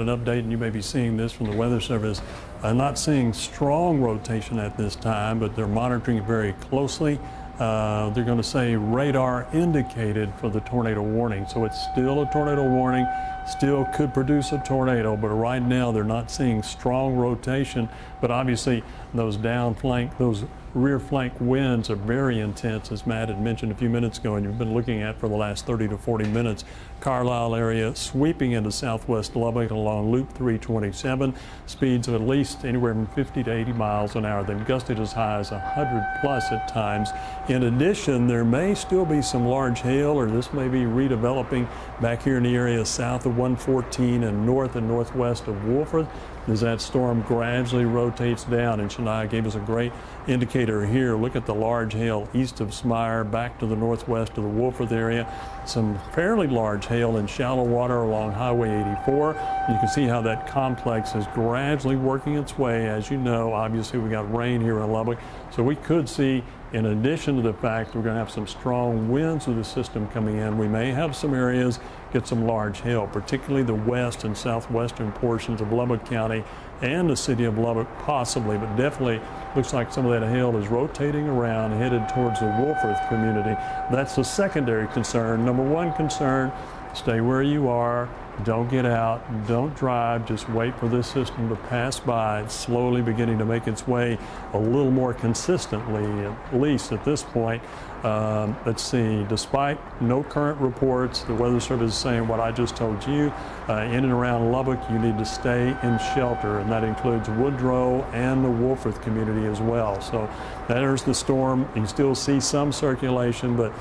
An update, and you may be seeing this from the Weather Service. Not seeing strong rotation at this time, but they're monitoring it very closely. They're going to say radar indicated for the tornado warning. So it's still a tornado warning, still could produce a tornado, but right now they're not seeing strong rotation. But obviously those those rear flank winds are very intense, as Matt had mentioned a few minutes ago, and you've been looking at for the last 30 to 40 minutes. Carlisle area sweeping into southwest Lubbock along Loop 327, speeds of at least anywhere from 50 to 80 miles an hour, then gusted as high as 100 plus at times. In addition, there may still be some large hail, or this may be redeveloping back here in the area south of 114 and northwest of Wolford as that storm gradually rotates down. And Shania gave us a great indicator here. Look at the large hail east of Smyre, back to the northwest of the Wolford area. Some fairly large hail in shallow water along Highway 84. You can see how that complex is gradually working its way. As you know, obviously we got rain here in Lubbock, so we could see, in addition to the fact we're going to have some strong winds with the system coming in, we may have some areas get some large hail, particularly the west and southwestern portions of Lubbock County and the city of Lubbock possibly, but definitely looks like some of that hail is rotating around headed towards the Wolford community. That's the secondary concern. Number one concern, stay where you are. Don't get out, don't drive, just wait for this system to pass by. It's slowly beginning to make its way a little more consistently, at least at this point. Let's see, despite no current reports, the Weather Service is saying what I just told you. In and around Lubbock, you need to stay in shelter, and that includes Woodrow and the Wolford community as well. So there's the storm. You can still see some circulation, but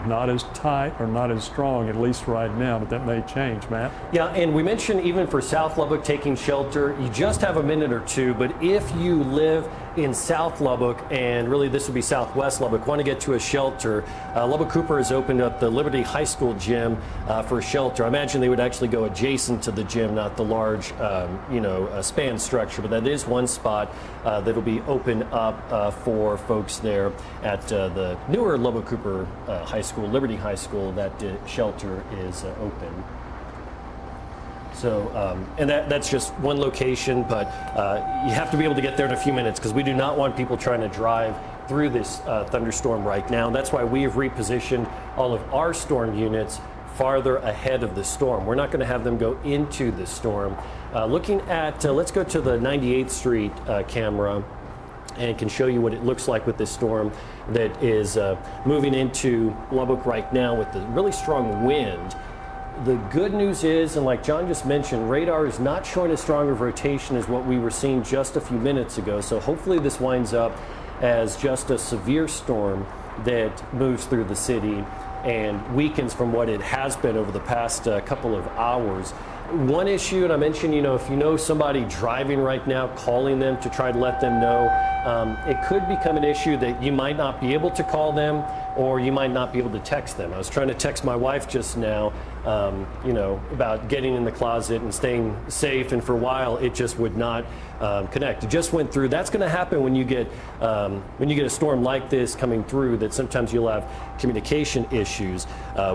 not as tight or not as strong, at least right now, but that may change, Matt. Yeah, and we mentioned even for South Lubbock taking shelter, you just have a minute or two, but if you live in South Lubbock, and really this would be Southwest Lubbock, want to get to a shelter, Lubbock Cooper has opened up the Liberty High School gym for a shelter. I imagine they would actually go adjacent to the gym, not the large, span structure, but that is one spot that'll be open up for folks there at the newer Lubbock Cooper High School, Liberty High School. That shelter is open. So, and that's just one location, but you have to be able to get there in a few minutes because we do not want people trying to drive through this thunderstorm right now. And that's why we have repositioned all of our storm units farther ahead of the storm. We're not going to have them go into the storm. Looking at, let's go to the 98th Street camera and can show you what it looks like with this storm that is moving into Lubbock right now with the really strong wind. The good news is, and like John just mentioned, radar is not showing as strong of rotation as what we were seeing just a few minutes ago. So hopefully this winds up as just a severe storm that moves through the city and weakens from what it has been over the past couple of hours. One issue, and I mentioned, if you know somebody driving right now, calling them to try to let them know, it could become an issue that you might not be able to call them or you might not be able to text them. I was trying to text my wife just now, about getting in the closet and staying safe, and for a while it just would not connect. It just went through. That's going to happen when you get a storm like this coming through, that sometimes you'll have communication issues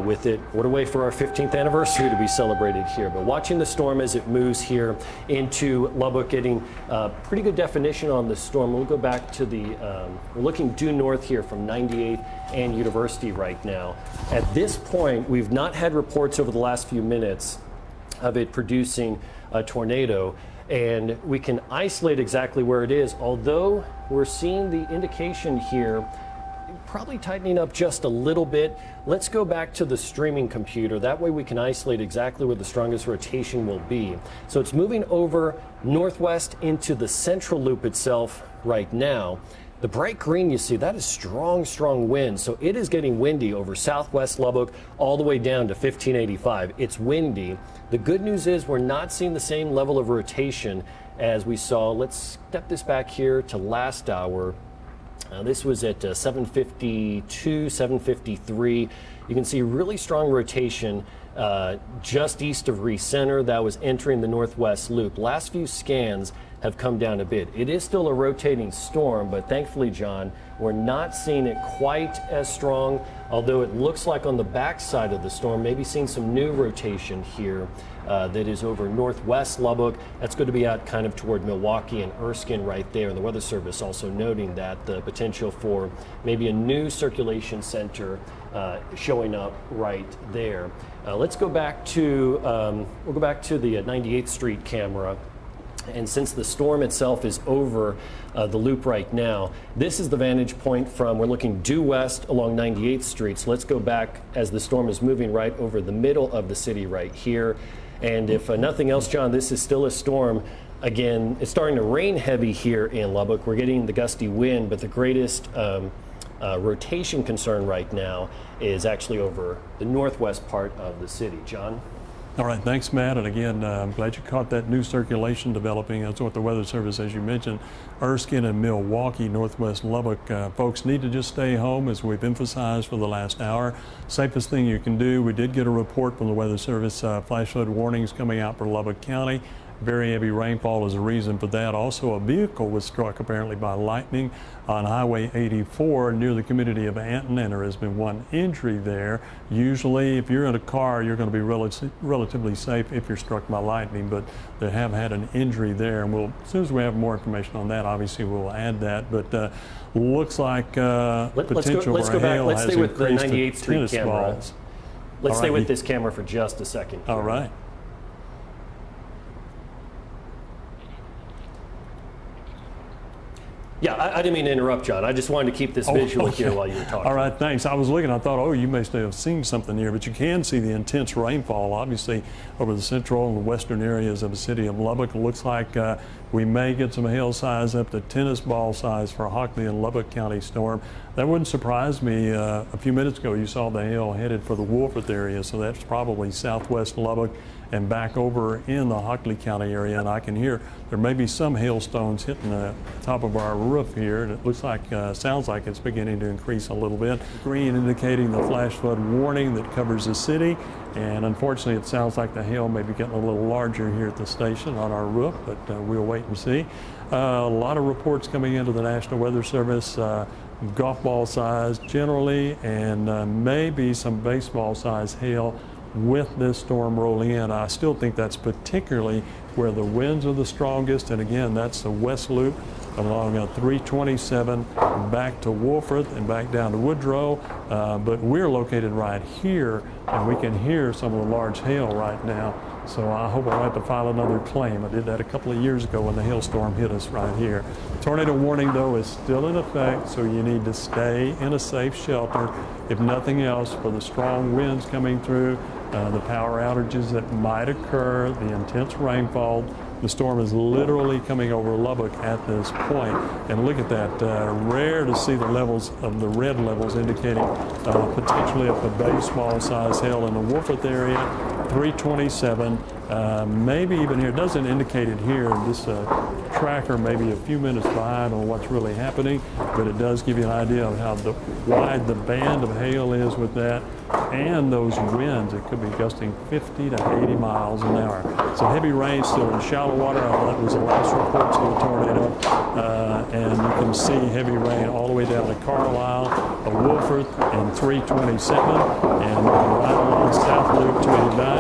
with it. What a way for our 15th anniversary to be celebrated here. But watching the storm as it moves here into Lubbock, getting pretty good definition on the storm. We'll go back to we're looking due north here from 98th and University right now. At this point, we've not had reports over the last few minutes of it producing a tornado, and we can isolate exactly where it is, although we're seeing the indication here probably tightening up just a little bit. Let's go back to the streaming computer. That way we can isolate exactly where the strongest rotation will be. So it's moving over northwest into the central loop itself right now. The bright green you see, that is strong wind. So it is getting windy over southwest Lubbock all the way down to 1585. It's windy. The good news is we're not seeing the same level of rotation as we saw. Let's step this back here to last hour. This was at 752, 753. You can see really strong rotation just east of Recenter. That was entering the northwest loop. Last few scans have have come down a bit. It is still a rotating storm, but thankfully, John, we're not seeing it quite as strong, although it looks like on the backside of the storm, maybe seeing some new rotation here that is over northwest Lubbock. That's going to be out kind of toward Milwaukee and Erskine right there. And the Weather Service also noting that the potential for maybe a new circulation center showing up right there. Let's go back to we'll go back to the 98th Street camera. And since the storm itself is over the loop right now, this is the vantage point from, we're looking due west along 98th Street. So let's go back as the storm is moving right over the middle of the city right here. And if nothing else, John, this is still a storm. Again, it's starting to rain heavy here in Lubbock. We're getting the gusty wind, but the greatest rotation concern right now is actually over the northwest part of the city. John? All right, thanks, Matt. And again, I'm glad you caught that new circulation developing. That's what the Weather Service, as you mentioned, Erskine and Milwaukee, northwest Lubbock. Folks need to just stay home, as we've emphasized for the last hour. Safest thing you can do. We did get a report from the Weather Service, flash flood warnings coming out for Lubbock County. Very heavy rainfall is a reason for that. Also, a vehicle was struck apparently by lightning on Highway 84 near the community of Anton, and there has been one injury there. Usually, if you're in a car, you're going to be relatively safe if you're struck by lightning, but they have had an injury there. And we'll, as soon as we have more information on that, obviously we'll add that. But looks like potential for hail has increased to 98th Street camera. Let's stay with this camera for just a second here. All right. Yeah, I didn't mean to interrupt, John. I just wanted to keep this visual here while you were talking. All right, thanks. I was looking, I thought, oh, you may have seen something here, but you can see the intense rainfall, obviously, over the central and western areas of the city of Lubbock. It looks like we may get some hail size up to tennis ball size for Hockley and Lubbock County storm. That wouldn't surprise me. A few minutes ago, you saw the hail headed for the Wolford area, so that's probably southwest Lubbock and back over in the Hockley County area. And I can hear there may be some hailstones hitting the top of our roof here, and it looks like, sounds like it's beginning to increase a little bit. Green indicating the flash flood warning that covers the city, and unfortunately it sounds like the hail may be getting a little larger here at the station on our roof, but we'll wait and see. A lot of reports coming into the National Weather Service, golf ball size generally, and maybe some baseball size hail with this storm rolling in. I still think that's particularly where the winds are the strongest, and again, that's the west loop along 327 back to Wolford and back down to Woodrow, but we're located right here, and we can hear some of the large hail right now. So I hope I don't have to file another claim. I did that a couple of years ago when the hailstorm hit us right here. Tornado warning, though, is still in effect, so you need to stay in a safe shelter, if nothing else, for the strong winds coming through, the power outages that might occur, the intense rainfall. The storm is literally coming over Lubbock at this point. And look at that, rare to see the levels of the red levels indicating potentially up to baseball size hail in the Wolford area, 327, maybe even here. It doesn't indicate it here. This tracker may be a few minutes behind on what's really happening, but it does give you an idea of how wide the band of hail is with that, and those winds. It could be gusting 50 to 80 miles an hour. So heavy rain still in shallow water. That was the last report to the tornado, and you can see heavy rain all the way down to Carlisle, Wolford, and 327, and right along South Loop 289.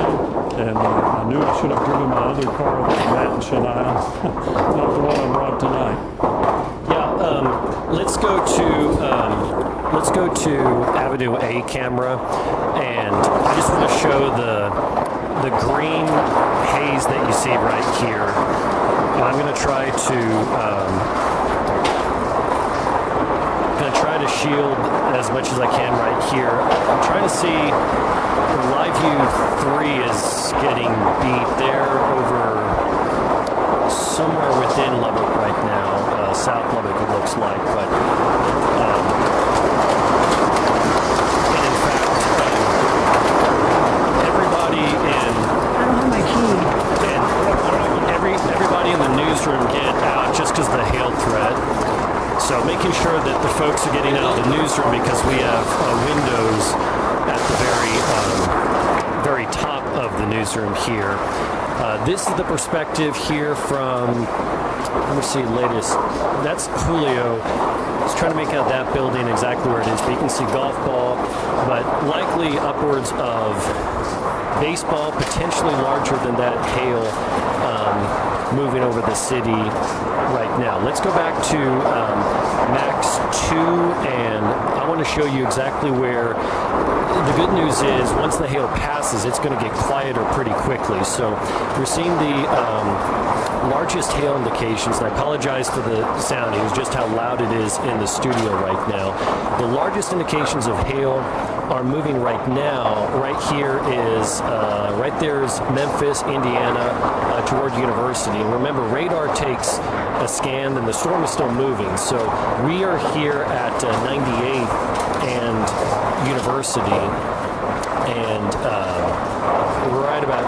And I knew I should have driven my other car with Matt and Shania, not the one I brought tonight. Yeah, let's go to Avenue A camera, and I just want to show the green haze that you see right here. And I'm going to try to shield as much as I can right here. I'm trying to see. Live View 3 is getting beat there over somewhere within Lubbock right now, South Lubbock it looks like, but and in fact, everybody in I don't have my key. And everybody in the newsroom get out just because of the hail threat. So making sure that the folks are getting out of the newsroom, because we have windows at the very top of of the newsroom here. This is the perspective here from, let me see, latest. That's Julio. Just trying to make out that building exactly where it is. But you can see golf ball, but likely upwards of baseball, potentially larger than that hail moving over the city right now. Let's go back to Max 2, and I want to show you exactly where. The good news is once the hail passes, it's going to get quieter pretty quickly. So we're seeing the largest hail indications, and I apologize for the sound. It was just how loud it is in the studio right now. The largest indications of hail are moving right now. Right here is, right there is Memphis, Indiana, toward University. And remember, radar takes a scan and the storm is still moving. So we are here at 98th and University, and right about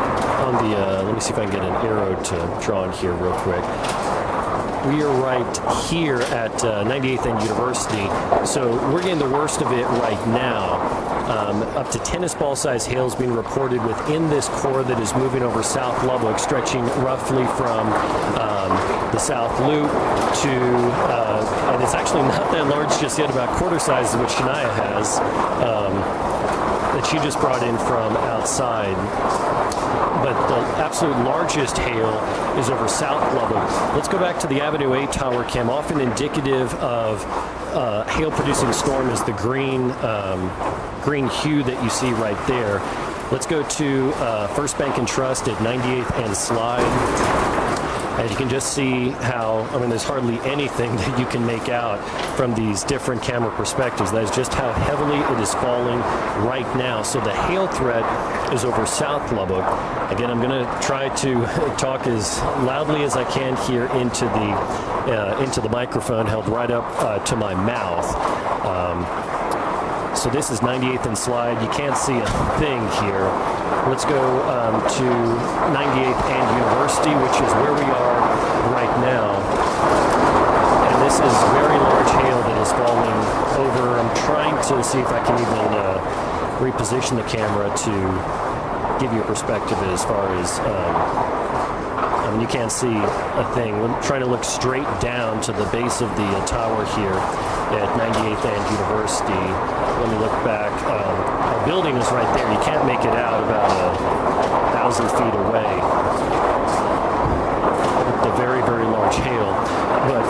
on the, let me see if I can get an arrow to draw in here real quick. We are right here at 98th and University, so we're getting the worst of it right now. Up to tennis ball size hail is being reported within this core that is moving over South Lubbock, stretching roughly from the South Loop to, and it's actually not that large just yet, about quarter size, which Shania has, that she just brought in from outside. But the absolute largest hail is over South Lubbock. Let's go back to the Avenue A tower cam. Often indicative of hail-producing storm is the green hue that you see right there. Let's go to First Bank and Trust at 98th and Slide. And you can just see how, I mean, there's hardly anything that you can make out from these different camera perspectives. That is just how heavily it is falling right now. So the hail threat is over South Lubbock. Again, I'm going to try to talk as loudly as I can here into the microphone held right up to my mouth. So this is 98th and Slide. You can't see a thing here. Let's go to 98th and University, which is where we are right now. And this is very large hail that is falling over. I'm trying to see if I can even reposition the camera to give you a perspective as far as, I mean, you can't see a thing. We're trying to look straight down to the base of the tower here at 98th and University. Let me look back. Our building is right there. You can't make it out about 1,000 feet away. The very, very large hail. But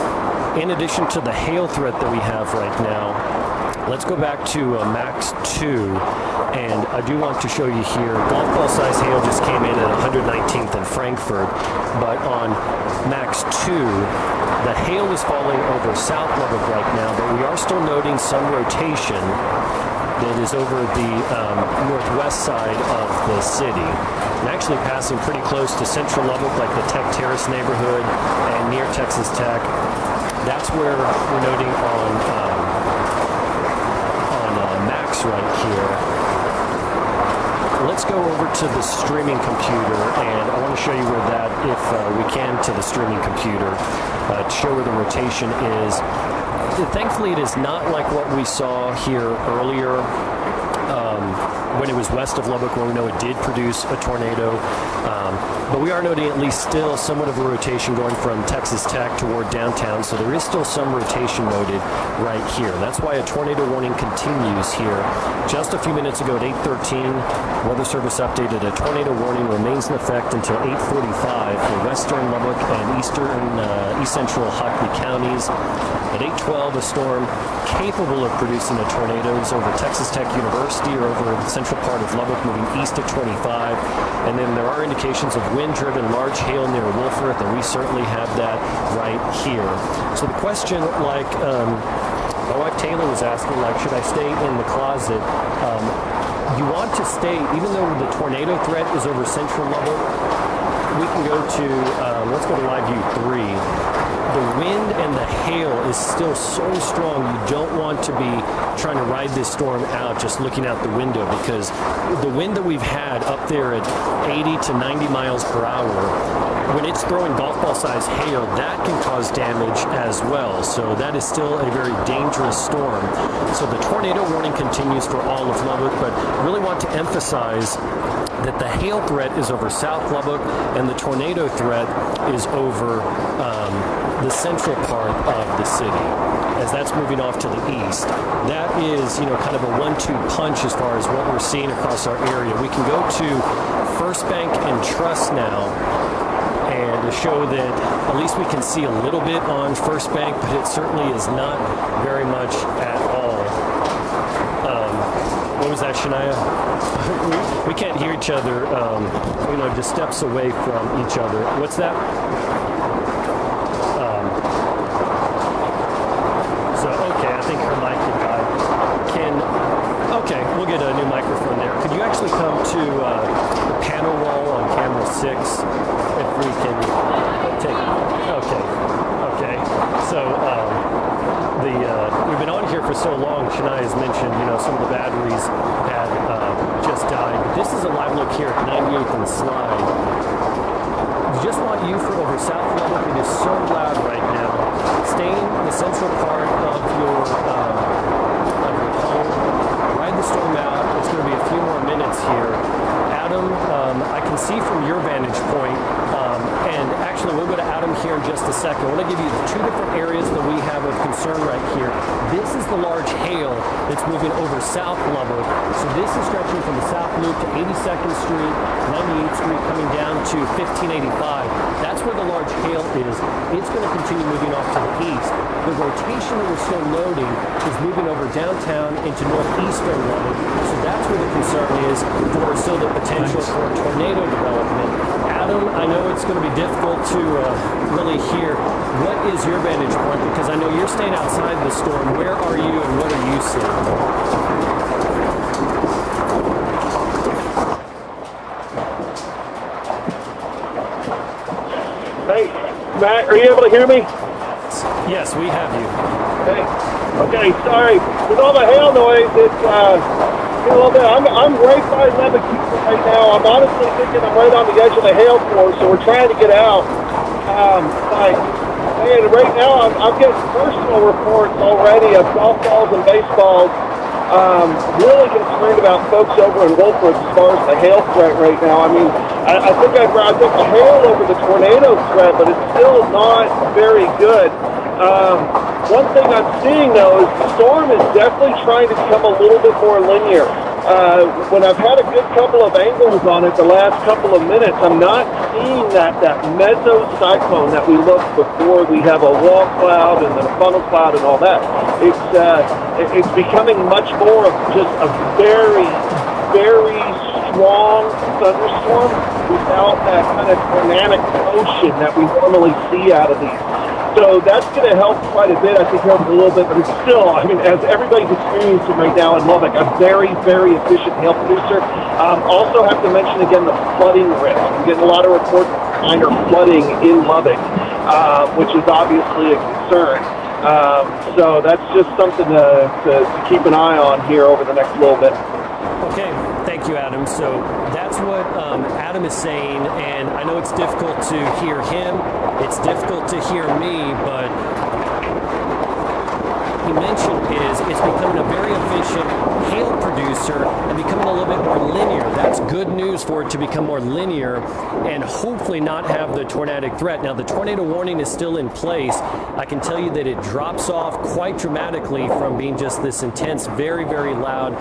in addition to the hail threat that we have right now, let's go back to Max 2. And I do want to show you here, golf ball size hail just came in at 119th in Frankfurt. But on Max 2, the hail is falling over South Lubbock right now, but we are still noting some rotation that is over the northwest side of the city. And actually passing pretty close to central Lubbock, like the Tech Terrace neighborhood and near Texas Tech. That's where we're noting on Max right here. Let's go over to the streaming computer, and I want to show you where that, if we can, to the streaming computer, to show where the rotation is. Thankfully, it is not like what we saw here earlier when it was west of Lubbock, where we know it did produce a tornado. But we are noting at least still somewhat of a rotation going from Texas Tech toward downtown, so there is still some rotation noted right here. And that's why a tornado warning continues here. Just a few minutes ago at 8:13, Weather Service updated a tornado warning remains in effect until 8:45 for western Lubbock and east central Hockley counties. At 8:12, a storm capable of producing a tornado is over Texas Tech University or over the central part of Lubbock, moving east at 25. And then there are indications of wind-driven large hail near Wolfforth, and we certainly have that right here. So the question, like my wife Taylor was asking, like, should I stay in the closet? You want to stay, even though the tornado threat is over central Lubbock. We can go to, let's go to live view 3. The wind and the hail is still so strong, you don't want to be trying to ride this storm out just looking out the window, because the wind that we've had up there at 80 to 90 miles per hour when it's throwing golf ball size hail, that can cause damage as well. So that is still a very dangerous storm. So the tornado warning continues for all of Lubbock, but really want to emphasize that the hail threat is over South Lubbock and the tornado threat is over the central part of the city, as that's moving off to the east. That is, kind of a 1-2 punch as far as what we're seeing across our area. We can go to First Bank and Trust now, and to show that at least we can see a little bit on First Bank, but it certainly is not very much at all. What was that, Shania? we can't hear each other, just steps away from each other. What's that? Okay, I think her mic had died. Okay, we'll get a new microphone there. Could you actually come to the panel wall on camera 6 if we can take, okay. So we've been on here for so long, Shania has mentioned, some of the batteries had just died. But this is a live look here at 98th and Slide. Just want you for over South Lubbock. It is so loud right now. Stay in the central part of your home. Ride the storm out. It's going to be a few more minutes here. Adam, I can see from your vantage point, and actually we'll go to Adam here in just a second. I want to give you the 2 different areas that we have of concern right here. This is the large hail that's moving over South Lubbock. So this is stretching from the South Loop to 82nd Street, 98th Street, coming down to 1585. That's where the large hail is. It's going to continue moving off to the east. The rotation that we're still loading is moving over downtown into northeastern Lubbock. So that's where the concern is for still the potential for tornado development. Adam, I know it's going to be difficult to really hear. What is your vantage point? Because I know you're staying outside the storm. Where are you and what are you seeing? Hey, Matt, are you able to hear me? Yes, we have you. Okay, sorry. With all the hail noise, it's a little bit. I'm right by Lubbock right now. I'm honestly thinking I'm right on the edge of the hail force, so we're trying to get out. But man, right now I'm getting personal reports already of golf balls and baseballs. Really concerned about folks over in Wolford as far as the hail threat right now. I mean, I think I'd take the hail over the tornado threat, but it's still not very good. One thing I'm seeing, though, is the storm is definitely trying to become a little bit more linear. When I've had a good couple of angles on it the last couple of minutes, I'm not seeing that mesocyclone that we looked before. We have a wall cloud and then a funnel cloud and all that. It's becoming much more of just a very, very strong thunderstorm without that kind of tornadic motion that we normally see out of these. So that's going to help quite a bit. I think help a little bit, but it's still, I mean, as everybody's experiencing right now in Lubbock, a very, very efficient hail producer. Also have to mention again the flooding risk. I'm getting a lot of reports of minor flooding in Lubbock, which is obviously a concern. So that's just something to keep an eye on here over the next little bit. Okay, thank you, Adam. So that's what Adam is saying, and I know it's difficult to hear him. It's difficult to hear me, but he mentioned is it's becoming a very efficient hail producer and becoming a little bit more linear. That's good news for it to become more linear and hopefully not have the tornadic threat. Now, the tornado warning is still in place. I can tell you that it drops off quite dramatically from being just this intense, very, very loud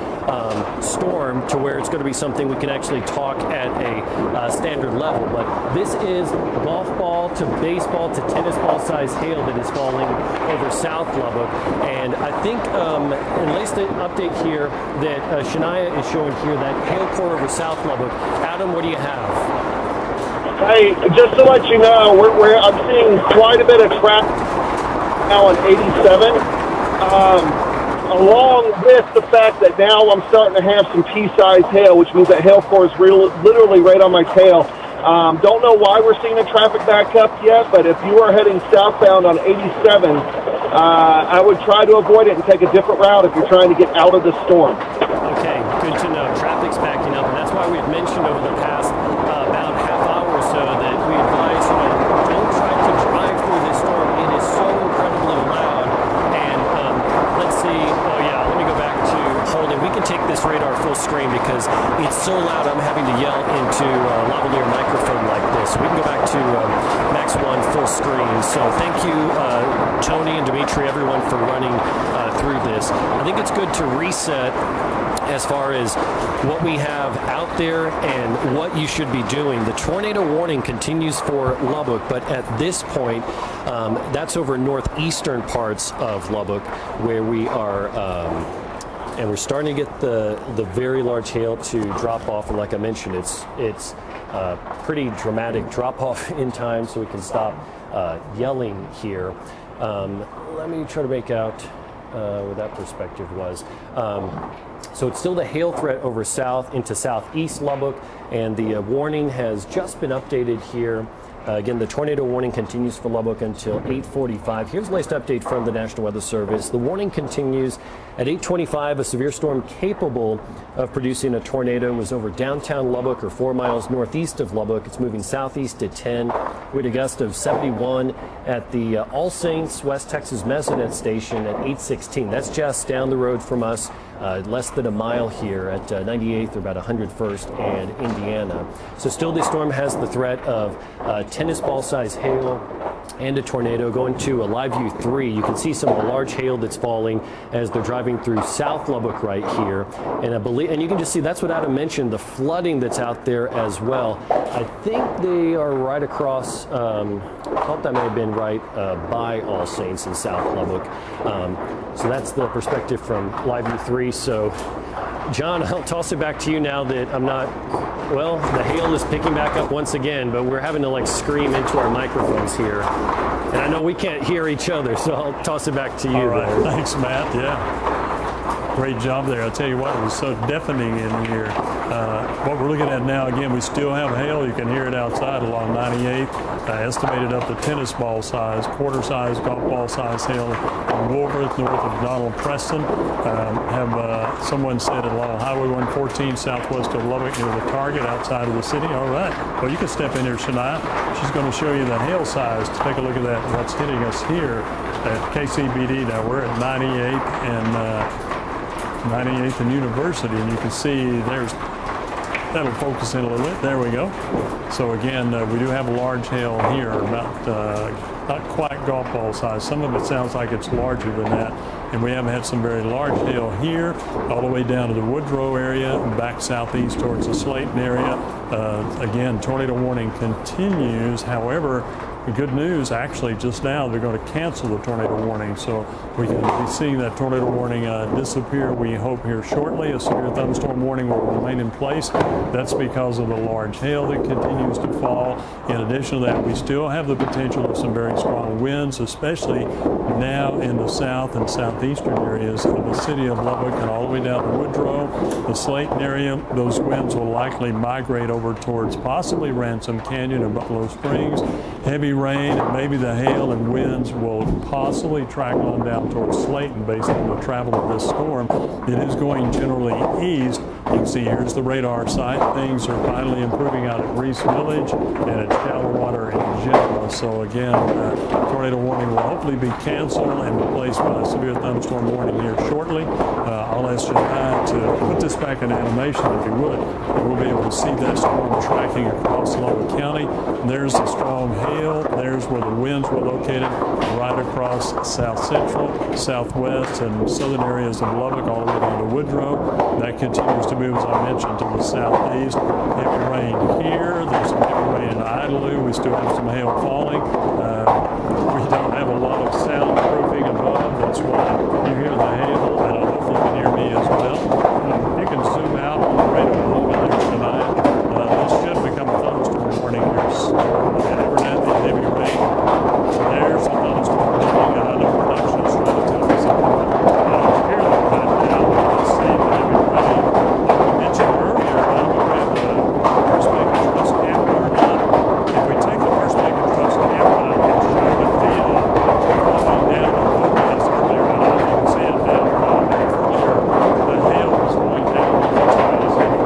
storm to where it's going to be something we can actually talk at a standard level. But this is golf ball to baseball to tennis ball size hail that is falling over South Lubbock. And I think, at least an update here that Shania is showing here, that hail core over South Lubbock. Adam, what do you have? Hey, just to let you know, I'm seeing quite a bit of traffic now on 87, along with the fact that now I'm starting to have some pea-sized hail, which means that hail core is literally right on my tail. Don't know why we're seeing a traffic backup yet, but if you are heading southbound on 87, I would try to avoid it and take a different route if you're trying to get out of the storm. Okay, good to know. Traffic's backing up, and that's why we've mentioned over the past about half hour or so that we advise screen. So thank you, Tony and Dimitri, everyone, for running through this. I think it's good to reset as far as what we have out there and what you should be doing. The tornado warning continues for Lubbock, but at this point, that's over northeastern parts of Lubbock where we are, and we're starting to get the very large hail to drop off. And like I mentioned, it's pretty dramatic drop off in time, so we can stop yelling here. Let me try to make out what that perspective was. So it's still the hail threat over south into southeast Lubbock, and the warning has just been updated here. Again, the tornado warning continues for Lubbock until 8:45. Here's the latest update from the National Weather Service. The warning continues at 8:25. A severe storm capable of producing a tornado was over downtown Lubbock or 4 miles northeast of Lubbock. It's moving southeast at 10 with a gust of 71 at the All Saints West Texas Mesonet station at 8:16. That's just down the road from us. Less than a mile here at 98th or about 101st and Indiana. So still this storm has the threat of tennis ball size hail and a tornado. Going to a live view 3, you can see some of the large hail that's falling as they're driving through South Lubbock right here. And I believe, and you can just see that's what Adam mentioned, the flooding that's out there as well. I think they are right across, I thought that may have been right by All Saints in South Lubbock. So that's the perspective from live view 3. So John, I'll toss it back to you now that I'm not, well, the hail is picking back up once again, but we're having to like scream into our microphones here. And I know we can't hear each other, so I'll toss it back to you. All right, there. thanks, Matt. Yeah, great job there. I'll tell you what, it was so deafening in here. What we're looking at now, again, we still have hail. You can hear it outside along 98th. Estimated up to tennis ball size, quarter size, golf ball size hail in Woolworth, north of Donald Preston. Someone said along Highway 114 southwest of Lubbock near the Target outside of the city. All right, well, you can step in here, Shania. She's going to show you the hail size. To take a look at that, what's hitting us here at KCBD. Now we're at 98th and 98th and University, and you can see that'll focus in a little bit. There we go. So again, we do have a large hail here, about not quite golf ball size. Some of it sounds like it's larger than that. And we have had some very large hail here, all the way down to the Woodrow area, and back southeast towards the Slayton area. Again, tornado warning continues. However, the good news, actually, just now, they're going to cancel the tornado warning. So we can be seeing that tornado warning disappear, we hope, here shortly. A severe thunderstorm warning will remain in place. That's because of the large hail that continues to fall. In addition to that, we still have the potential of some very strong winds, especially now in the south and southeastern areas of the city of Lubbock and all the way down to Woodrow, the Slayton area. Those winds will likely migrate over towards possibly Ransom Canyon or Buffalo Springs. Heavy rain and maybe the hail and winds will possibly track on down towards Slayton based on the travel of this storm. It is going generally east. You can see here's the radar site. Things are finally improving out at Reese Village and at Shallow Water in general. So again, tornado warning will hopefully be canceled and replaced by a severe thunderstorm warning here shortly. I'll ask you to put this back in animation if you would. We'll be able to see that storm tracking across Lubbock County. There's the strong hail. There's where the winds were located, right across south central, southwest, and southern areas of Lubbock, all the way down to Woodrow. That continues to move, as I mentioned, to the southeast. Heavy rain here. There's some heavy rain in Idalou. We still have some hail falling. We don't have a lot of soundproofing above. That's why you hear the hail, and hopefully you can hear me as well. You can zoom out on the radar a little bit there tonight. This should become a thunderstorm warning here. Every now and then, heavy rain. There's a thunderstorm warning. I know production is trying to tell me something. I don't hear that right now. Let's see the heavy rain. Like we mentioned earlier, I don't know if we have the First Bank and Trust camera or not. If we take the First Bank and Trust camera and show the field falling down the road as earlier, I don't know if you can see it down here earlier. The hail was going down the beach as it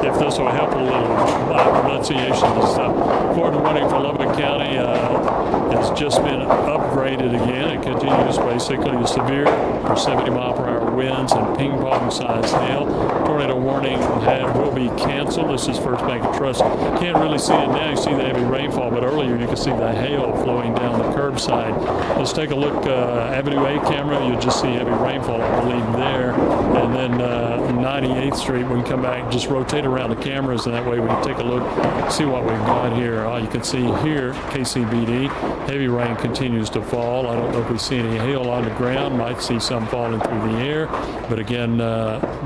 if this will help a little, my pronunciation and stuff. Tornado warning for Lubbock County has just been upgraded again. It continues basically a severe or 70-mile-per-hour wind winds and ping pong sized hail. Tornado warning will be canceled. This is First Bank of Trust. Can't really see it now. You see the heavy rainfall, but earlier you can see the hail flowing down the curbside. Let's take a look. Avenue A camera, you'll just see heavy rainfall, I believe, there. And then 98th Street, we can come back, just rotate around the cameras, and that way we can take a look, see what we've got here. You can see here, KCBD, heavy rain continues to fall. I don't know if we see any hail on the ground. Might see some falling through the air, but again,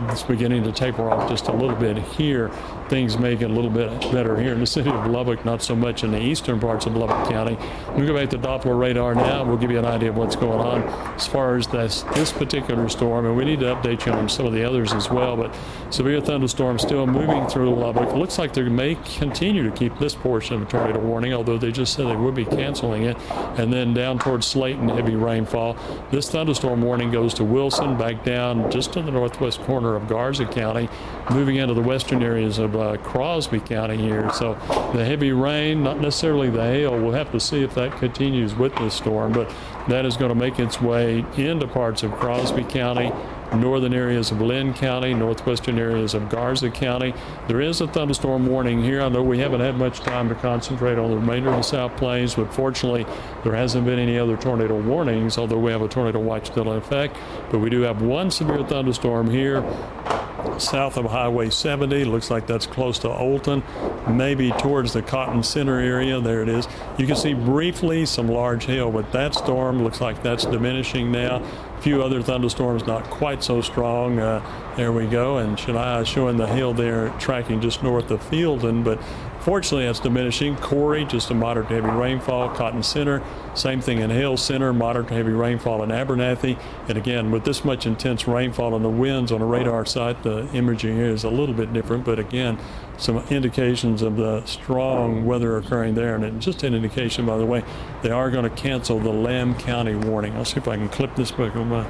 it's beginning to taper off just a little bit here. Things may get a little bit better here in the city of Lubbock, not so much in the eastern parts of Lubbock County. We go back to Doppler radar now. We'll give you an idea of what's going on as far as this particular storm, and we need to update you on some of the others as well. But severe thunderstorms still moving through Lubbock. It looks like they may continue to keep this portion of a tornado warning, although they just said they would be canceling it. And then down towards Slayton, heavy rainfall. This thunderstorm warning goes to Wilson, back down just to the northwest corner of Garza County, moving into the western areas of Crosby County here. So the heavy rain, not necessarily the hail, we'll have to see if that continues with this storm, but that is going to make its way into parts of Crosby County, northern areas of Lynn County, northwestern areas of Garza County. There is a thunderstorm warning here. I know we haven't had much time to concentrate on the remainder of the South Plains, but fortunately there hasn't been any other tornado warnings, although we have a tornado watch still in effect. But we do have one severe thunderstorm here south of Highway 70. Looks like that's close to Olton, maybe towards the Cotton Center area. There it is. You can see briefly some large hail, but that storm looks like that's diminishing now. A few other thunderstorms not quite so strong. There we go, and Shania showing the hail there tracking just north of Fielden, but fortunately that's diminishing. Corey, just a moderate to heavy rainfall. Cotton Center, same thing in Hale Center, moderate to heavy rainfall in Abernathy. And again, with this much intense rainfall and the winds on the radar site, the imaging here is a little bit different, but again, some indications of the strong weather occurring there. And just an indication, by the way, they are going to cancel the Lamb County warning. I'll see if I can clip this back on my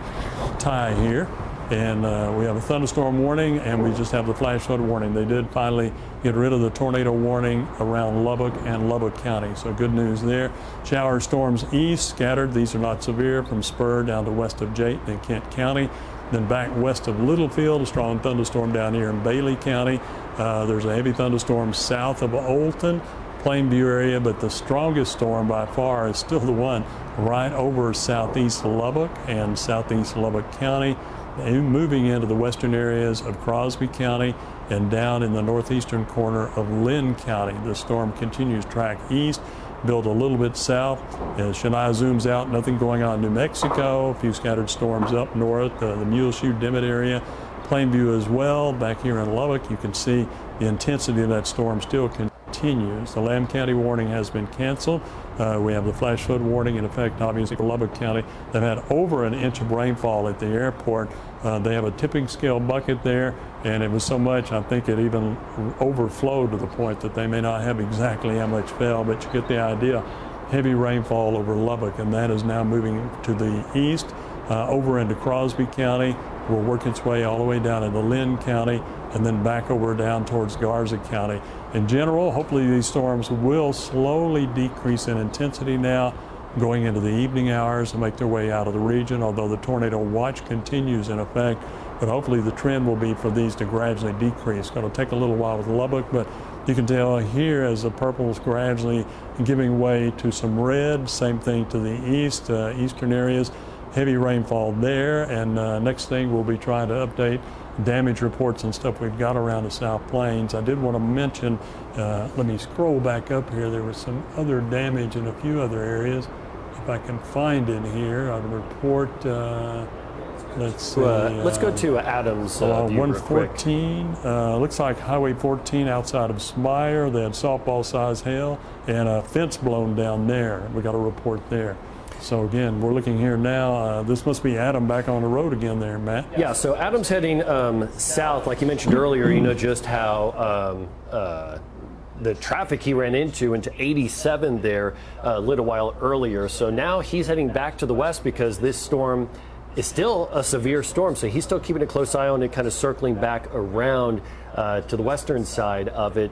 tie here. And we have a thunderstorm warning, and we just have the flash flood warning. They did finally get rid of the tornado warning around Lubbock and Lubbock County, so good news there. Shower storms east, scattered. These are not severe, from Spur down to west of Jayton in Kent County. Then back west of Littlefield, a strong thunderstorm down here in Bailey County. There's a heavy thunderstorm south of Olton, Plainview area, but the strongest storm by far is still the one right over southeast Lubbock and southeast Lubbock County, moving into the western areas of Crosby County and down in the northeastern corner of Lynn County. The storm continues track east, built a little bit south. As Shania zooms out, nothing going on in New Mexico. A few scattered storms up north, the Muleshoe, Dimmitt area. Plainview as well. Back here in Lubbock, you can see the intensity of that storm still continues. The Lamb County warning has been canceled. We have the flash flood warning in effect, obviously, for Lubbock County. They've had over an inch of rainfall at the airport. They have a tipping scale bucket there, and it was so much, I think it even overflowed to the point that they may not have exactly how much fell, but you get the idea. Heavy rainfall over Lubbock, and that is now moving to the east, over into Crosby County. Will work its way all the way down into Lynn County, and then back over down towards Garza County. In general, hopefully these storms will slowly decrease in intensity now, going into the evening hours and make their way out of the region, although the tornado watch continues in effect. But hopefully the trend will be for these to gradually decrease. It's going to take a little while with Lubbock, but you can tell here as the purple is gradually giving way to some red. Same thing to the east, eastern areas. Heavy rainfall there, and next thing we'll be trying to update damage reports and stuff we've got around the South Plains. I did want to mention, let me scroll back up here, there was some other damage in a few other areas. If I can find it here, I'll report, let's see. Let's go to Adams. 114, looks like Highway 14 outside of Smyer. They had softball-sized hail and a fence blown down there. We got a report there. So again, we're looking here now. This must be Adam back on the road again there, Matt. Yeah, so Adam's heading south. Like you mentioned earlier, you know just how the traffic he ran into 87 there a little while earlier. So now he's heading back to the west because this storm is still a severe storm. So he's still keeping a close eye on it, kind of circling back around to the western side of it.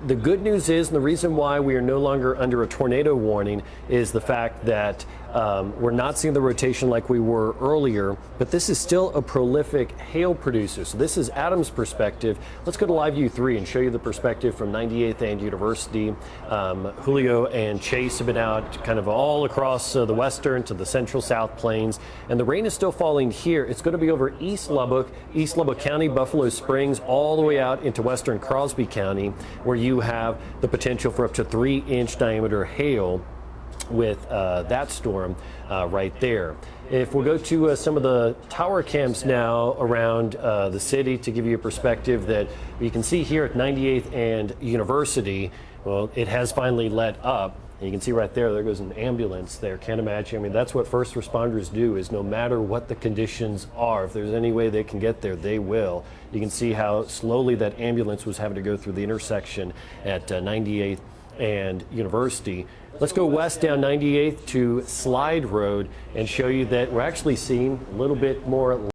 The good news is, and the reason why we are no longer under a tornado warning, is the fact that We're not seeing the rotation like we were earlier, but this is still a prolific hail producer. So this is Adam's perspective. Let's go to Live View 3 and show you the perspective from 98th and University. Julio and Chase have been out kind of all across the western to the central south plains, and the rain is still falling here. It's going to be over East Lubbock County, Buffalo Springs, all the way out into western Crosby County, where you have the potential for up to 3-inch diameter hail with that storm right there. If we go to some of the tower cams now around the city to give you a perspective, that you can see here at 98th and University, well, it has finally let up. And you can see right there goes an ambulance there. Can't imagine. I mean, that's what first responders do, is no matter what the conditions are, if there's any way they can get there, they will. You can see how slowly that ambulance was having to go through the intersection at 98th and University. Let's go west down 98th to Slide Road and show you that we're actually seeing a little bit more